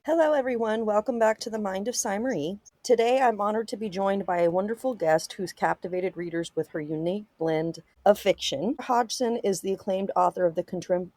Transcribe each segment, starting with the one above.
Hello, everyone. Welcome back to the Mind of Cy Marie. Today, I'm honored to be joined by a wonderful guest who's captivated readers with her unique blend of fiction. Hodgson is the acclaimed author of the contemporary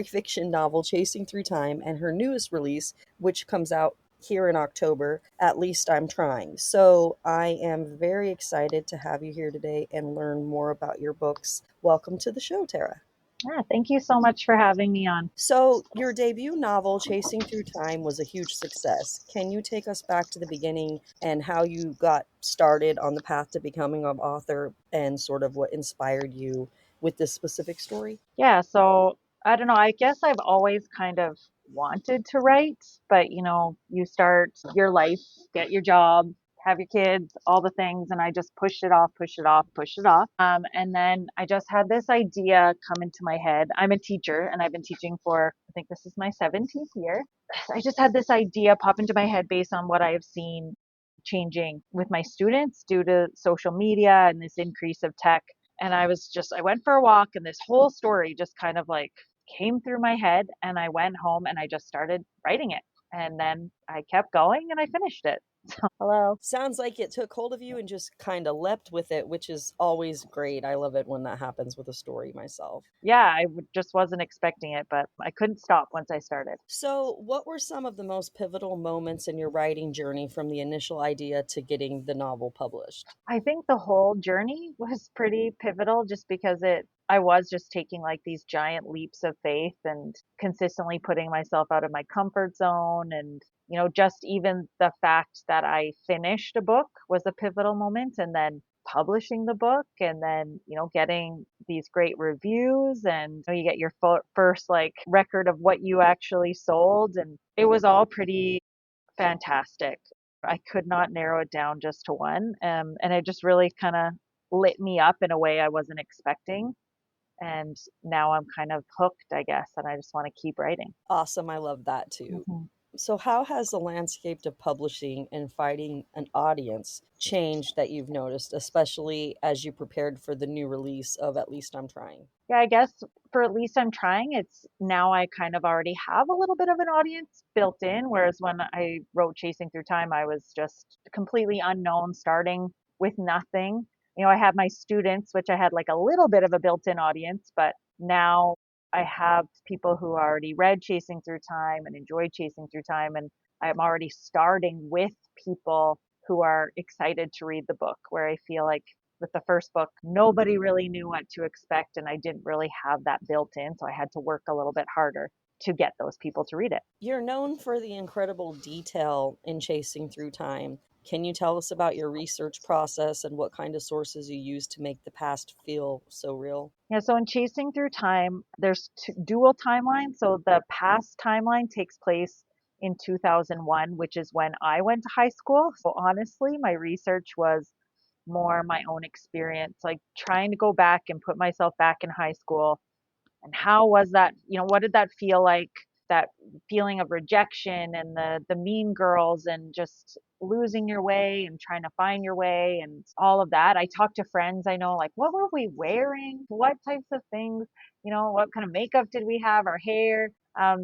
fiction novel Chasing Through Time and her newest release, which comes out here in October, At Least I'm Trying. So I am very excited to have you here today and learn more about your books. Welcome to the show, Tara. Yeah, thank you so much for having me on. So, your debut novel, Chasing Through Time, was a huge success. Can you take us back to the beginning and how you got started on the path to becoming an author and sort of what inspired you with this specific story? Yeah, so I don't know, I guess I've always kind of wanted to write, but you start your life, get your job, have your kids, all the things, and I just pushed it off, pushed it off, pushed it off. And then I just had this idea come into my head. I'm a teacher and I've been teaching for, I think this is my 17th year. I just had this idea pop into my head based on what I have seen changing with my students due to social media and this increase of tech. And I went for a walk and this whole story just kind of like came through my head. And I went home and I just started writing it. And then I kept going and I finished it. Hello. Sounds like it took hold of you and just kind of leapt with it, which is always great. I love it when that happens with a story myself. Yeah, just wasn't expecting it, but I couldn't stop once I started. So, what were some of the most pivotal moments in your writing journey from the initial idea to getting the novel published? I think the whole journey was pretty pivotal just because I was just taking like these giant leaps of faith and consistently putting myself out of my comfort zone. And, just even the fact that I finished a book was a pivotal moment. And then publishing the book and then, getting these great reviews and you get your first like record of what you actually sold. And it was all pretty fantastic. I could not narrow it down just to one. And it just really kind of lit me up in a way I wasn't expecting. And now I'm kind of hooked, I guess, and I just want to keep writing. Awesome. I love that too. Mhm. So, how has the landscape of publishing and finding an audience changed that you've noticed, especially as you prepared for the new release of At Least I'm Trying? Yeah, I guess for at least I'm trying, it's now I kind of already have a little bit of an audience built in. Whereas when I wrote Chasing Through Time, I was just completely unknown, starting with nothing. I had my students, which I had like a little bit of a built in audience, but now I have people who already read Chasing Through Time and enjoyed Chasing Through Time. And I'm already starting with people who are excited to read the book, where I feel like with the first book, nobody really knew what to expect, and I didn't really have that built in. So I had to work a little bit harder to get those people to read it. You're known for the incredible detail in Chasing Through Time. Can you tell us about your research process and what kind of sources you use to make the past feel so real? Yeah, so in Chasing Through Time, there's dual timelines. So the past timeline takes place in 2001, which is when I went to high school. So honestly, my research was more my own experience, like trying to go back and put myself back in high school. And how was that? What did that feel like? That feeling of rejection and the mean girls and just losing your way and trying to find your way and all of that. I talked to friends I know, like, what were we wearing? What types of things? What kind of makeup did we have? Our hair.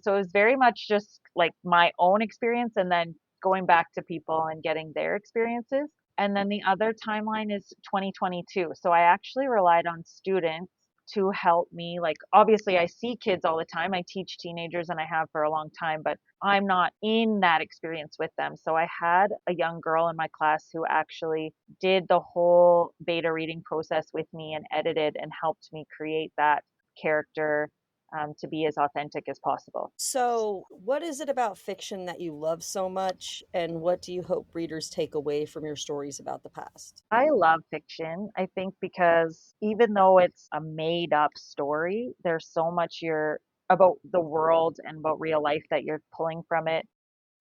So it was very much just like my own experience and then going back to people and getting their experiences. And then the other timeline is 2022. So I actually relied on students to help me. Like, obviously, I see kids all the time. I teach teenagers and I have for a long time, but I'm not in that experience with them. So I had a young girl in my class who actually did the whole beta reading process with me and edited and helped me create that character to be as authentic as possible. So, what is it about fiction that you love so much, and what do you hope readers take away from your stories about the past? I love fiction. I think because even though it's a made up story, there's so much about the world and about real life that you're pulling from it.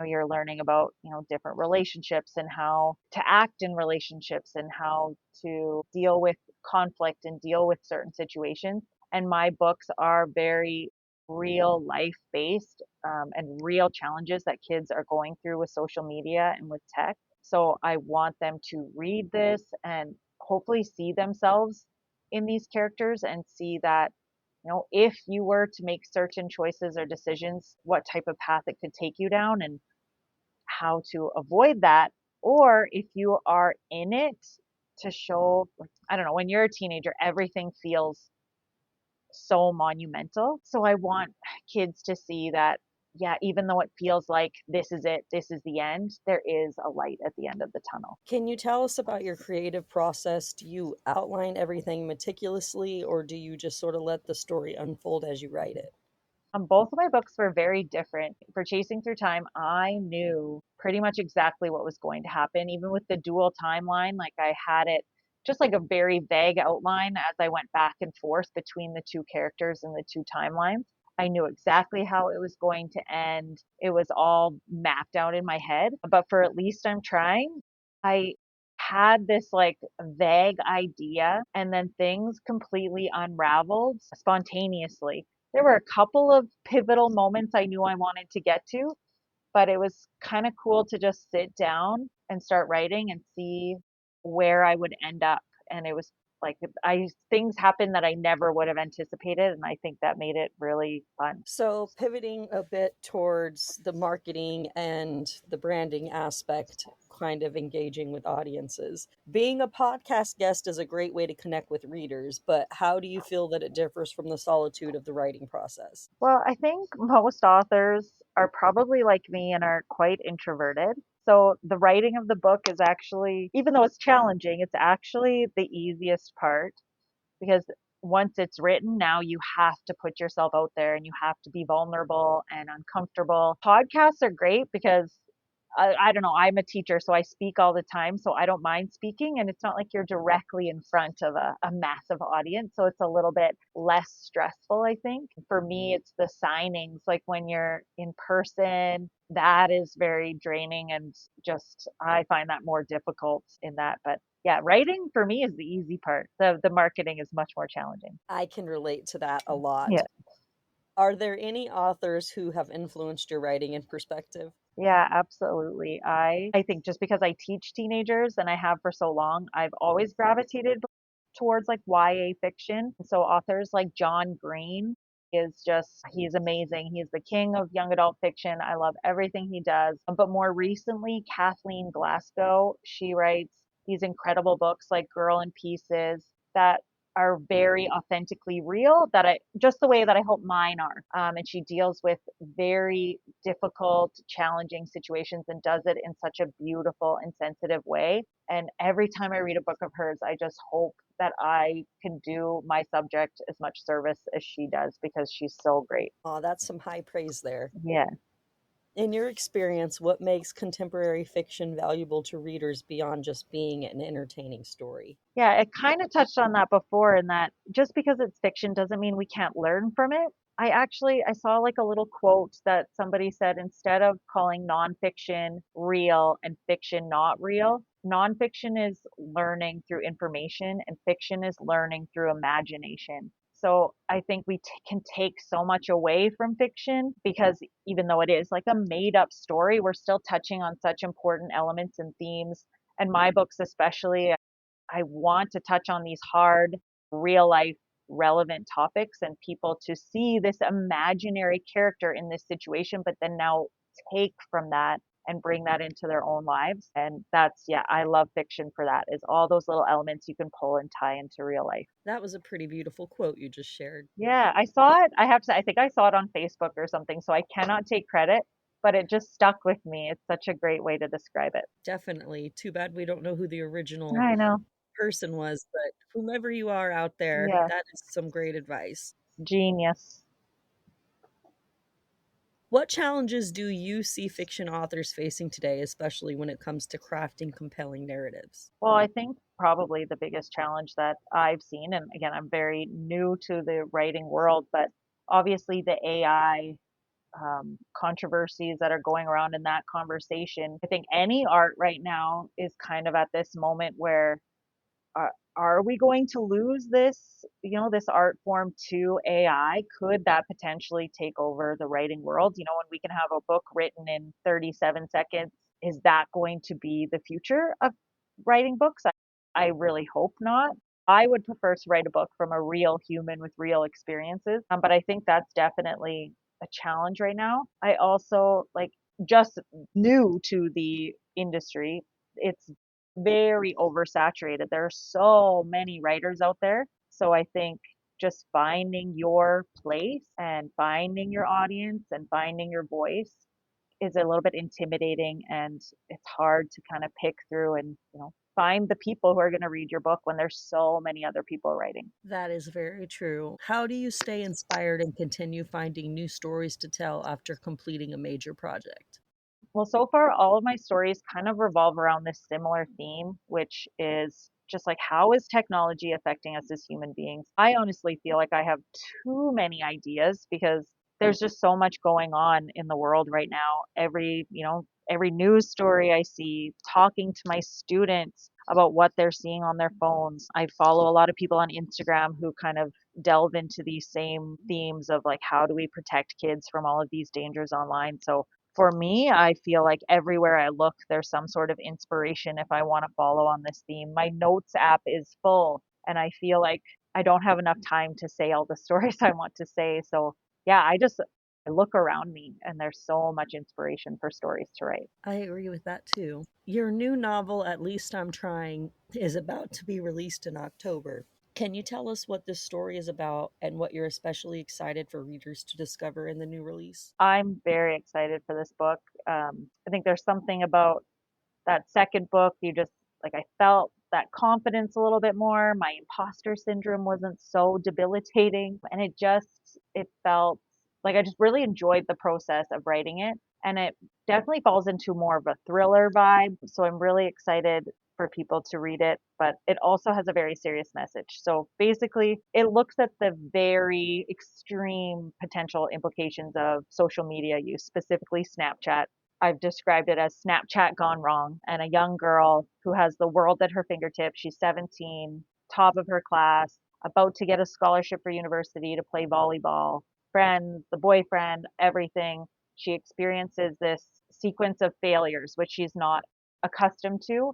You're learning about, different relationships and how to act in relationships and how to deal with conflict and deal with certain situations. And my books are very real life based and real challenges that kids are going through with social media and with tech. So I want them to read this and hopefully see themselves in these characters and see that if you were to make certain choices or decisions, what type of path it could take you down and how to avoid that. Or if you are in it to show, like, I don't know, when you're a teenager, everything feels so monumental. So I want kids to see that, yeah, even though it feels like this is it, this is the end, there is a light at the end of the tunnel. Can you tell us about your creative process? Do you outline everything meticulously, or do you just sort of let the story unfold as you write it? Both of my books were very different. For Chasing Through Time, I knew pretty much exactly what was going to happen. Even with the dual timeline, like I had it just like a very vague outline as I went back and forth between the two characters and the two timelines. I knew exactly how it was going to end. It was all mapped out in my head. But for At Least I'm Trying, I had this like vague idea and then things completely unraveled spontaneously. There were a couple of pivotal moments I knew I wanted to get to, but it was kind of cool to just sit down and start writing and see where I would end up. And it was like I things happened that I never would have anticipated, and I think that made it really fun. So, pivoting a bit towards the marketing and the branding aspect, kind of engaging with audiences. Being a podcast guest is a great way to connect with readers, but how do you feel that it differs from the solitude of the writing process? Well, I think most authors are probably like me and are quite introverted. So the writing of the book is actually, even though it's challenging, it's actually the easiest part because once it's written, now you have to put yourself out there and you have to be vulnerable and uncomfortable. Podcasts are great because I don't know, I'm a teacher, so I speak all the time, so I don't mind speaking. And it's not like you're directly in front of a massive audience. So it's a little bit less stressful, I think. For me, it's the signings, like when you're in person, that is very draining. And just, I find that more difficult in that. But yeah, writing for me is the easy part. The marketing is much more challenging. I can relate to that a lot. Yeah. Are there any authors who have influenced your writing and perspective? Yeah, absolutely. I think just because I teach teenagers and I have for so long, I've always gravitated towards like YA fiction. So authors like John Green is just he's amazing. He's the king of young adult fiction. I love everything he does. But more recently, Kathleen Glasgow, she writes these incredible books like Girl in Pieces that are very authentically real that I just the way that I hope mine are. And she deals with very difficult, challenging situations and does it in such a beautiful and sensitive way. And every time I read a book of hers, I just hope that I can do my subject as much service as she does because she's so great. Oh, that's some high praise there. Yeah. In your experience, what makes contemporary fiction valuable to readers beyond just being an entertaining story? Yeah, it kind of touched on that before in that just because it's fiction doesn't mean we can't learn from it. I saw like a little quote that somebody said instead of calling nonfiction real and fiction not real, nonfiction is learning through information and fiction is learning through imagination. So I think we can take so much away from fiction because even though it is like a made up story, we're still touching on such important elements and themes. And my books, especially, I want to touch on these hard, real life, relevant topics and people to see this imaginary character in this situation, but then now take from that and bring that into their own lives. And that's, yeah, I love fiction for that, is all those little elements you can pull and tie into real life. That was a pretty beautiful quote you just shared. Yeah, I saw it. I have to say, I think I saw it on Facebook or something, so I cannot take credit, but it just stuck with me. It's such a great way to describe it. Definitely. Too bad we don't know who the original I know. person was, but whomever you are out there, Yeah, that is some great advice. genius. What challenges do you see fiction authors facing today, especially when it comes to crafting compelling narratives? Well, I think probably the biggest challenge that I've seen, and again, I'm very new to the writing world, but obviously the AI controversies that are going around in that conversation. I think any art right now is kind of at this moment where are we going to lose this, this art form to AI? Could that potentially take over the writing world? When we can have a book written in 37 seconds, is that going to be the future of writing books? I really hope not. I would prefer to write a book from a real human with real experiences. But I think that's definitely a challenge right now. I also like just new to the industry. It's very oversaturated. There are so many writers out there. So I think just finding your place and finding your audience and finding your voice is a little bit intimidating, and it's hard to kind of pick through and, find the people who are going to read your book when there's so many other people writing. That is very true. How do you stay inspired and continue finding new stories to tell after completing a major project? Well, so far, all of my stories kind of revolve around this similar theme, which is just like, how is technology affecting us as human beings? I honestly feel like I have too many ideas because there's just so much going on in the world right now. Every news story I see, talking to my students about what they're seeing on their phones. I follow a lot of people on Instagram who kind of delve into these same themes of like, how do we protect kids from all of these dangers online? So for me, I feel like everywhere I look, there's some sort of inspiration if I want to follow on this theme. My notes app is full, and I feel like I don't have enough time to say all the stories I want to say. So, yeah, I look around me and there's so much inspiration for stories to write. I agree with that too. Your new novel, At Least I'm Trying, is about to be released in October. Can you tell us what this story is about and what you're especially excited for readers to discover in the new release? I'm very excited for this book. I think there's something about that second book, you just like I felt that confidence a little bit more. My imposter syndrome wasn't so debilitating, and it felt like I just really enjoyed the process of writing it. And it definitely falls into more of a thriller vibe. So I'm really excited for people to read it, but it also has a very serious message. So basically, it looks at the very extreme potential implications of social media use, specifically Snapchat. I've described it as Snapchat gone wrong, and a young girl who has the world at her fingertips. She's 17, top of her class, about to get a scholarship for university to play volleyball. Friends, the boyfriend, everything. She experiences this sequence of failures, which she's not accustomed to.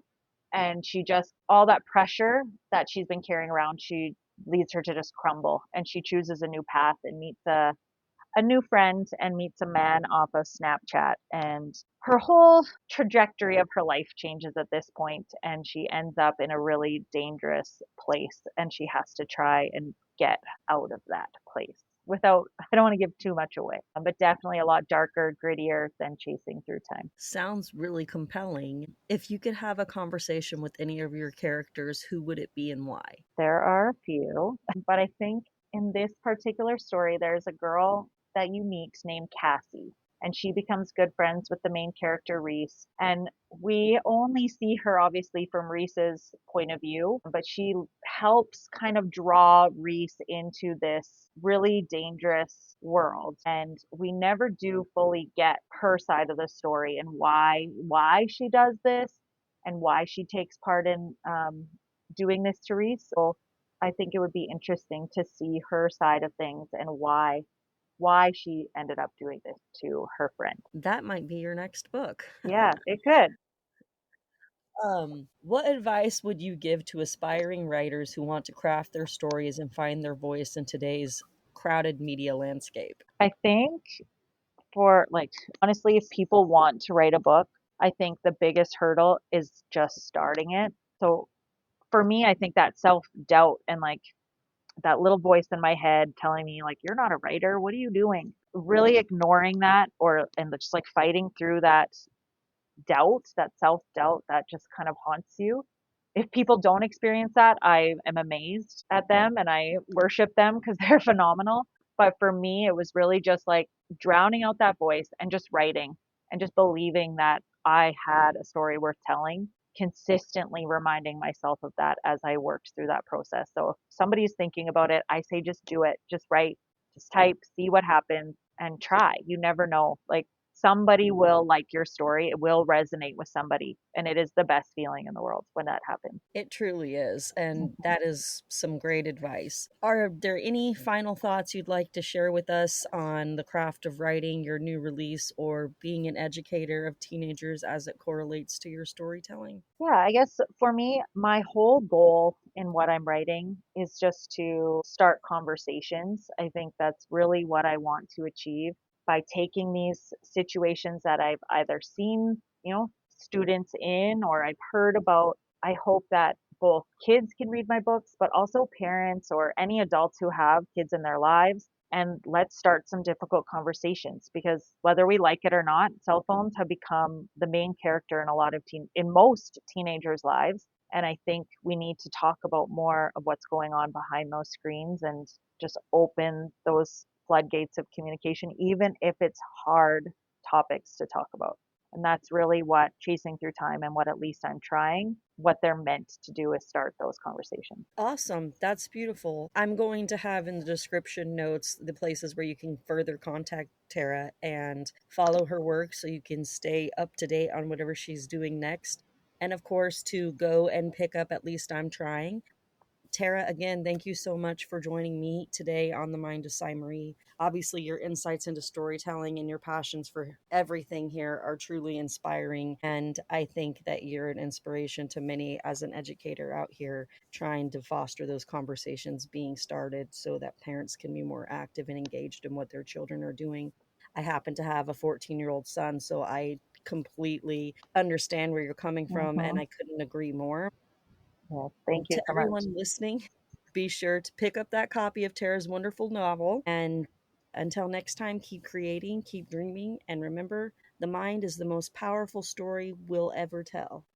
And she just, all that pressure that she's been carrying around, she leads her to just crumble. And she chooses a new path and meets a new friend and meets a man off of Snapchat. And her whole trajectory of her life changes at this point, and she ends up in a really dangerous place. And she has to try and get out of that place without, I don't want to give too much away, but definitely a lot darker, grittier than Chasing Through Time. Sounds really compelling. If you could have a conversation with any of your characters, who would it be and why? There are a few, but I think in this particular story, there's a girl that you meet named Cassie, and she becomes good friends with the main character, Reese. And we only see her obviously from Reese's point of view, but she helps kind of draw Reese into this really dangerous world. And we never do fully get her side of the story and why she does this and why she takes part in doing this to Reese. So I think it would be interesting to see her side of things and why she ended up doing this to her friend. That might be your next book. Yeah, it could. What advice would you give to aspiring writers who want to craft their stories and find their voice in today's crowded media landscape? I think for like honestly, if people want to write a book, I think the biggest hurdle is just starting it. So for me, I think that self-doubt and like that little voice in my head telling me like you're not a writer, what are you doing? Really ignoring that or and just like fighting through that doubt, that self doubt that just kind of haunts you. If people don't experience that, I am amazed at them and I worship them because they're phenomenal. But for me, it was really just like drowning out that voice and just writing and just believing that I had a story worth telling, consistently reminding myself of that as I worked through that process. So if somebody's thinking about it, I say just do it, just write, just type, see what happens and try. You never know. Like somebody will like your story. It will resonate with somebody. And it is the best feeling in the world when that happens. It truly is, and Mhm. that is some great advice. Are there any final thoughts you'd like to share with us on the craft of writing, your new release, or being an educator of teenagers as it correlates to your storytelling? Yeah, I guess for me, my whole goal in what I'm writing is just to start conversations. I think that's really what I want to achieve by taking these situations that I've either seen, students in or I've heard about. I hope that both kids can read my books, but also parents or any adults who have kids in their lives. And let's start some difficult conversations because whether we like it or not, cell phones have become the main character in in most teenagers' lives. And I think we need to talk about more of what's going on behind those screens and just open those floodgates of communication, even if it's hard topics to talk about. And that's really what Chasing Through Time and what At Least I'm Trying, what they're meant to do is start those conversations. Awesome. That's beautiful. I'm going to have in the description notes the places where you can further contact Tara and follow her work so you can stay up to date on whatever she's doing next. And of course, to go and pick up At Least I'm Trying. Tara, again, thank you so much for joining me today on The Mind of Cy Marie. Obviously, your insights into storytelling and your passions for everything here are truly inspiring. And I think that you're an inspiration to many as an educator out here trying to foster those conversations being started so that parents can be more active and engaged in what their children are doing. I happen to have a 14-year-old son, so I completely understand where you're coming from, and Hmm. I couldn't agree more. Yeah, thank you To so much. everyone listening, be sure to pick up that copy of Tara's wonderful novel. And until next time, keep creating, keep dreaming, and remember the mind is the most powerful story we'll ever tell.